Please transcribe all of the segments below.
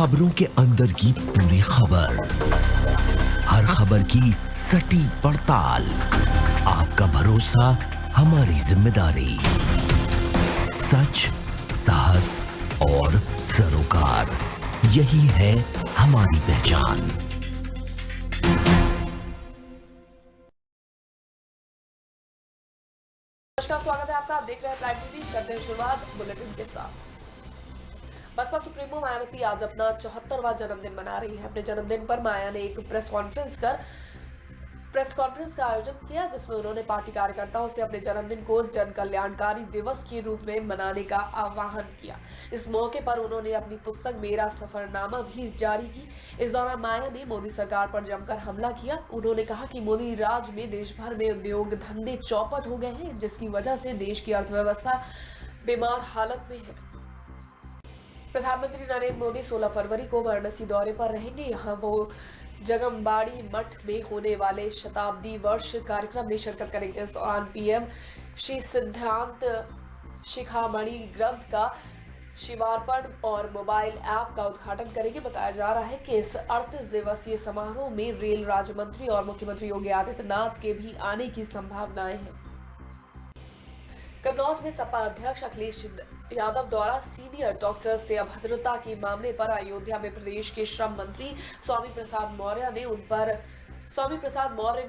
खबरों के अंदर की पूरी खबर, हर खबर की सटीक पड़ताल, आपका भरोसा हमारी जिम्मेदारी। सच, साहस और सरोकार, यही है हमारी पहचान। नमस्कार, स्वागत है आपका। आप देख रहे हैं प्राइम टीवी। करते हैं शुरुआत बुलेटिन के साथ। बसपा सुप्रीमो मायावती आज अपना 74वां जन्मदिन मना रही है। अपने जन्मदिन पर माया ने एक प्रेस कॉन्फ्रेंस का आयोजन किया, जिसमें उन्होंने पार्टी कार्यकर्ताओं से अपने जन्मदिन को जन कल्याणकारी दिवस के रूप में मनाने का आह्वान किया। इस मौके पर उन्होंने अपनी पुस्तक मेरा सफरनामा भी जारी की। इस दौरान माया ने मोदी सरकार पर जमकर हमला किया। उन्होंने कहा कि मोदी राज में देश भर में उद्योग धंधे चौपट हो गए हैं, जिसकी वजह से देश की अर्थव्यवस्था बीमार हालत में है। प्रधानमंत्री नरेंद्र मोदी 16 फरवरी को वाराणसी दौरे पर रहेंगे। यहाँ वो जगमबाड़ी मठ में होने वाले शताब्दी वर्ष कार्यक्रम में शिरकत करेंगे। इस दौरान पीएम श्री सिद्धांत शिखामणि ग्रंथ का शिवार्पण और मोबाइल ऐप का उद्घाटन करेंगे। बताया जा रहा है कि इस 38 दिवसीय समारोह में रेल राज्य मंत्री और मुख्यमंत्री योगी आदित्यनाथ के भी आने की संभावनाएं हैं। कन्नौज में सपा अध्यक्ष अखिलेश यादव द्वारा सीनियर डॉक्टर से अभद्रता के मामले पर अयोध्या में प्रदेश के श्रम मंत्री स्वामी प्रसाद मौर्य ने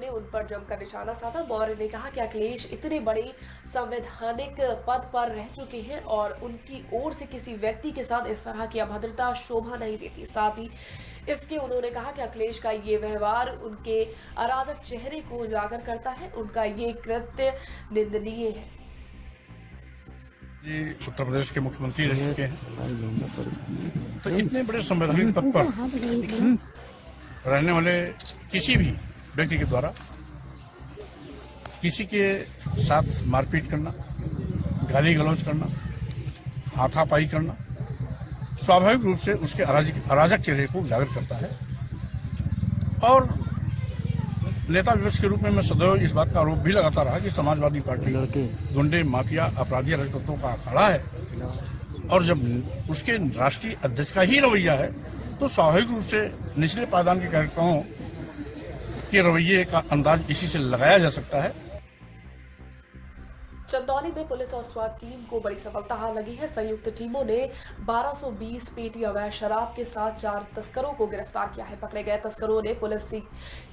उन पर जमकर निशाना साधा। मौर्य ने कहा कि अखिलेश इतने बड़े संवैधानिक पद पर रह चुके हैं और उनकी ओर से किसी व्यक्ति के साथ इस तरह की अभद्रता शोभा नहीं देती। साथ ही इसके उन्होंने कहा कि अखिलेश का ये व्यवहार उनके अराजक चेहरे को उजागर करता है। उनका ये कृत्य निंदनीय है। जी उत्तर प्रदेश के मुख्यमंत्री रह चुके हैं, तो इतने बड़े संवैधानिक पद पर रहने वाले किसी भी व्यक्ति के द्वारा किसी के साथ मारपीट करना, गाली गलौज करना, हाथापाई करना स्वाभाविक रूप से उसके अराजक चेहरे को उजागर करता है। और नेता विपक्ष के रूप में मैं सदैव इस बात का आरोप भी लगाता रहा कि समाजवादी पार्टी गुंडे, माफिया, अपराधी, राजतत्वों का अखाड़ा है। और जब उसके राष्ट्रीय अध्यक्ष का ही रवैया है, तो स्वाभाविक रूप से निचले पायदान के कार्यकर्ताओं के रवैये का अंदाज इसी से लगाया जा सकता है। चंदौली में पुलिस और स्वाट टीम को बड़ी सफलता लगी है। संयुक्त टीमों ने 1220 पेटी अवैध शराब के साथ 4 तस्करों को गिरफ्तार किया है। पकड़े गए तस्करों ने पुलिस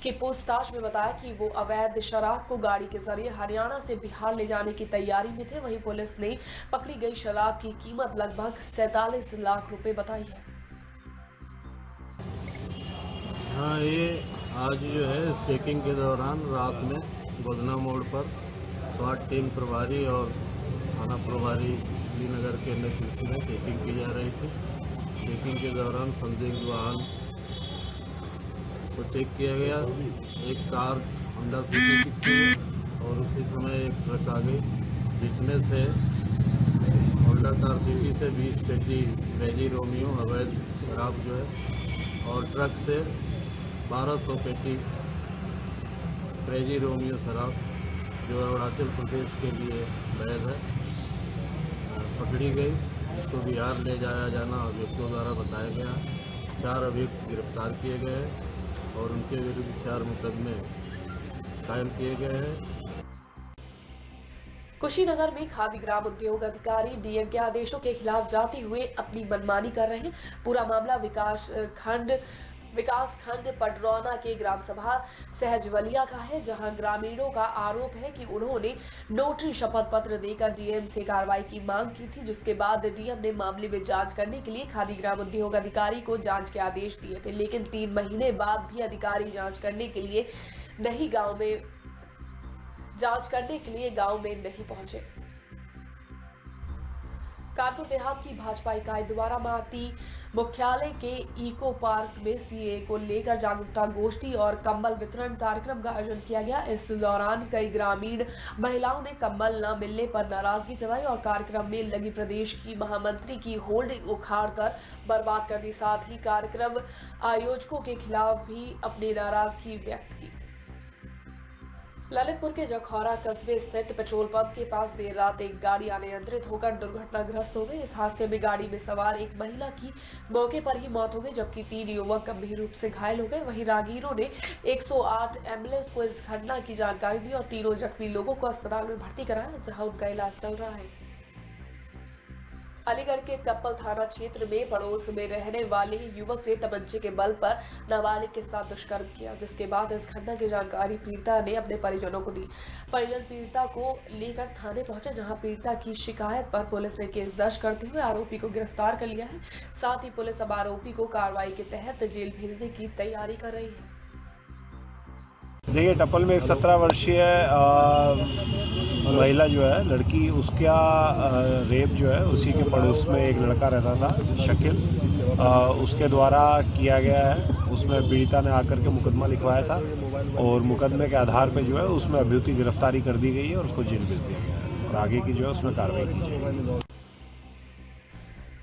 की पूछताछ में बताया कि वो अवैध शराब को गाड़ी के जरिए हरियाणा से बिहार ले जाने की तैयारी में थे। वहीं पुलिस ने पकड़ी गई शराब की कीमत लगभग 47 लाख रुपए बताई है। हाँ, ये आज जो है चेकिंग के दौरान रात में गोदना मोड़ पर स्वाट टीम प्रभारी और थाना प्रभारी श्रीनगर के नेतृत्व में चेकिंग की जा रही थी। चेकिंग के दौरान संदिग्ध वाहन को चेक किया गया। एक कार होंडा सिटी थी और उसी समय एक ट्रक आ गई, जिसमें से होंडा कार सिटी से 20 पेटी क्रेजी रोमियो अवैध शराब जो है, और ट्रक से 1200 पेटी क्रेजी रोमियो शराब जो अरुणाचल प्रदेश के लिए वैध है पकड़ी गई। इसको बिहार ले जाया जाना अभियुक्तों द्वारा बताया गया। 4 अभियुक्त गिरफ्तार किए गए और उनके विरुद्ध 4 मुकदमे कायम किए गए हैं। कुशीनगर में खादी ग्राम उद्योग अधिकारी डीएम के आदेशों के खिलाफ जाते हुए अपनी मनमानी कर रहे हैं। पूरा मामला विकास खंड पडरौना के ग्राम सभा सहजवलिया का है, जहां ग्रामीणों का आरोप है कि उन्होंने नोटरी शपथ पत्र देकर डीएम से कार्रवाई की मांग की थी, जिसके बाद डीएम ने मामले में जांच करने के लिए खादी ग्राम उद्योग अधिकारी को जांच के आदेश दिए थे। लेकिन 3 महीने बाद भी अधिकारी जांच करने के लिए गांव में नहीं पहुंचे। कानपुर देहात की भाजपा इकाई द्वारा माटी मुख्यालय के इको पार्क में सीए को लेकर जागरूकता गोष्ठी और कंबल वितरण कार्यक्रम का आयोजन किया गया। इस दौरान कई ग्रामीण महिलाओं ने कंबल न मिलने पर नाराजगी जताई और कार्यक्रम में लगी प्रदेश की महामंत्री की होल्डिंग उखाड़कर बर्बाद कर दी। साथ ही कार्यक्रम आयोजकों के खिलाफ भी अपनी नाराजगी व्यक्त की। ललितपुर के जखौरा कस्बे स्थित पेट्रोल पंप के पास देर रात एक गाड़ी अनियंत्रित होकर दुर्घटनाग्रस्त हो गई। इस हादसे में गाड़ी में सवार एक महिला की मौके पर ही मौत हो गई, जबकि 3 युवक गंभीर रूप से घायल हो गए। वहीं राहगीरों ने 108 एम्बुलेंस को इस घटना की जानकारी दी और तीनों जख्मी लोगों को अस्पताल में भर्ती कराया, जहां उनका इलाज चल रहा है। अलीगढ़ के कप्पल थाना क्षेत्र में पड़ोस में रहने वाले युवक ने तमंचे के बल पर नाबालिग के साथ दुष्कर्म किया, जिसके बाद इस घटना की जानकारी पीड़िता ने अपने परिजनों को दी। परिजन पीड़िता को लेकर थाने पहुंचे, जहां पीड़िता की शिकायत पर पुलिस ने केस दर्ज करते हुए आरोपी को गिरफ्तार कर लिया है। साथ ही पुलिस अब आरोपी को कार्रवाई के तहत जेल भेजने की तैयारी कर रही है। देखिए, टप्पल में एक 17 वर्षीय महिला जो है, लड़की, उसका रेप जो है उसी के पड़ोस में एक लड़का रहता था, शकील, उसके द्वारा किया गया है। उसमें पीड़िता ने आकर के मुकदमा लिखवाया था और मुकदमे के आधार पर जो है उसमें अभियुक्ति गिरफ्तारी कर दी गई है और उसको जेल भेज दिया गया है और आगे की जो है उसमें कार्रवाई की जाएगी।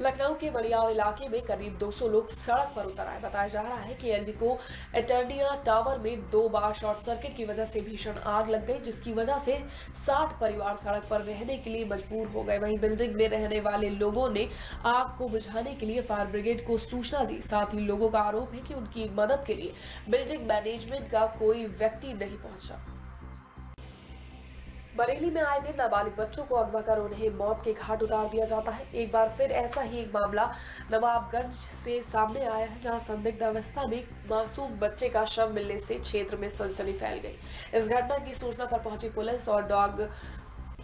लखनऊ के बड़ियाव इलाके में करीब 200 लोग सड़क पर उतर आए। बताया जा रहा है कि एल्डिको एटर्निया टावर में 2 बार शॉर्ट सर्किट की वजह से भीषण आग लग गई, जिसकी वजह से 60 परिवार सड़क पर रहने के लिए मजबूर हो गए। वहीं बिल्डिंग में रहने वाले लोगों ने आग को बुझाने के लिए फायर ब्रिगेड को सूचना दी। साथ ही लोगों का आरोप है कि उनकी मदद के लिए बिल्डिंग मैनेजमेंट का कोई व्यक्ति नहीं पहुंचा। बरेली में आए दिन नाबालिग बच्चों को अगवा कर उन्हें मौत के घाट उतार दिया जाता है। एक बार फिर ऐसा ही एक मामला नवाबगंज से सामने आया है, जहां संदिग्ध अवस्था में मासूम बच्चे का शव मिलने से क्षेत्र में सनसनी फैल गई। इस घटना की सूचना पर पहुंची पुलिस और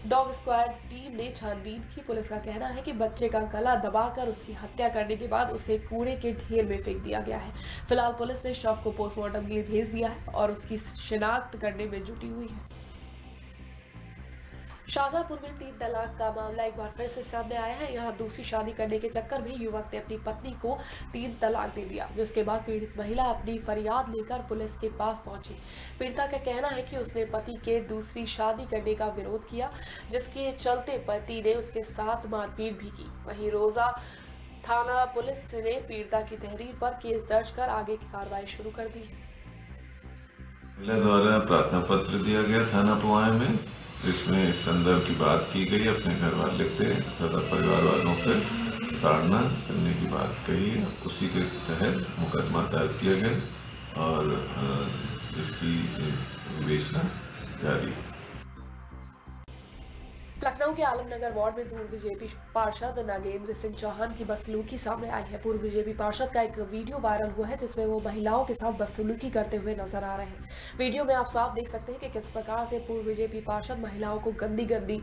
डॉग स्क्वाड टीम ने छानबीन की। पुलिस का कहना है कि बच्चे का गला दबाकर उसकी हत्या करने के बाद उसे कूड़े के ढेर में फेंक दिया गया है। फिलहाल पुलिस ने शव को पोस्टमार्टम के लिए भेज दिया है और उसकी शिनाख्त करने में जुटी हुई है। शाहजहांपुर में 3 तलाक का मामला एक बार फिर से सामने आया है। यहाँ दूसरी शादी करने के चक्कर में युवक ने अपनी पत्नी को 3 तलाक दे दिया, जिसके बाद पीड़ित महिला अपनी फरियाद लेकर पुलिस के पास पहुंची। पीड़िता का कहना है कि उसने पति के दूसरी शादी करने का विरोध किया, जिसके चलते पति ने उसके साथ मारपीट भी की। वहीं रोजा थाना पुलिस ने पीड़िता की तहरीर पर केस दर्ज कर आगे की कार्रवाई शुरू कर दी है। महिला द्वारा प्रार्थना पत्र दिया गया थाना पुआए में, जिसमें इस संदर्भ की बात की गई, अपने घर वाले पे तथा परिवार वालों पे ताड़ना करने की बात कही। उसी के तहत मुकदमा दर्ज किया गया और इसकी विवेचना जारी है। लखनऊ के आलमनगर वार्ड में पूर्व बीजेपी पार्षद नागेंद्र सिंह चौहान की बदसलूकी सामने आई है। पूर्व बीजेपी पार्षद का एक वीडियो वायरल हुआ है, जिसमें वो महिलाओं के साथ बदसलूकी करते हुए नजर आ रहे हैं। वीडियो में आप साफ देख सकते हैं कि किस प्रकार से पूर्व बीजेपी पार्षद महिलाओं को गंदी गंदी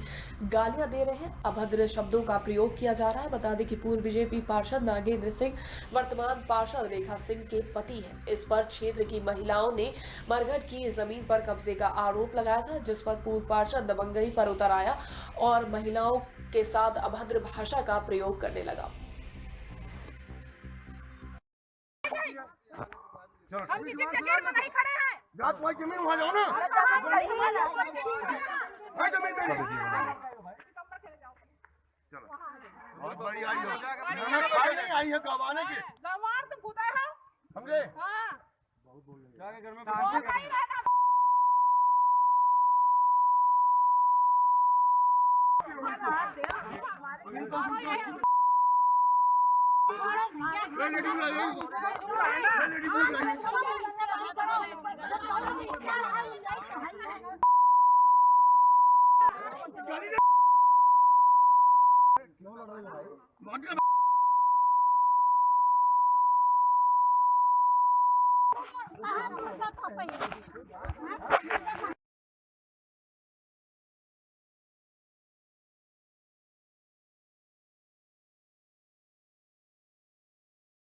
गालियां दे रहे हैं, अभद्र शब्दों का प्रयोग किया जा रहा है। बता दें कि पूर्व बीजेपी पार्षद नागेंद्र सिंह वर्तमान पार्षद रेखा सिंह के पति हैं। इस पर क्षेत्र की महिलाओं ने मरघट की जमीन पर कब्जे का आरोप लगाया था, जिस पर पूर्व पार्षद दबंगई पर उतर आया और महिलाओं के साथ अभद्र भाषा का प्रयोग करने लगा। हम किसी के घेर में नहीं खड़े हैं। जात भाई जमीन वहाँ जाओ ना। भाई जमीन पे नहीं। चलो। बहुत बड़ी आई हो। ना खाई नहीं आई है गवाने की। गवार तो खुदा है। हमरे। हाँ। जाके घर में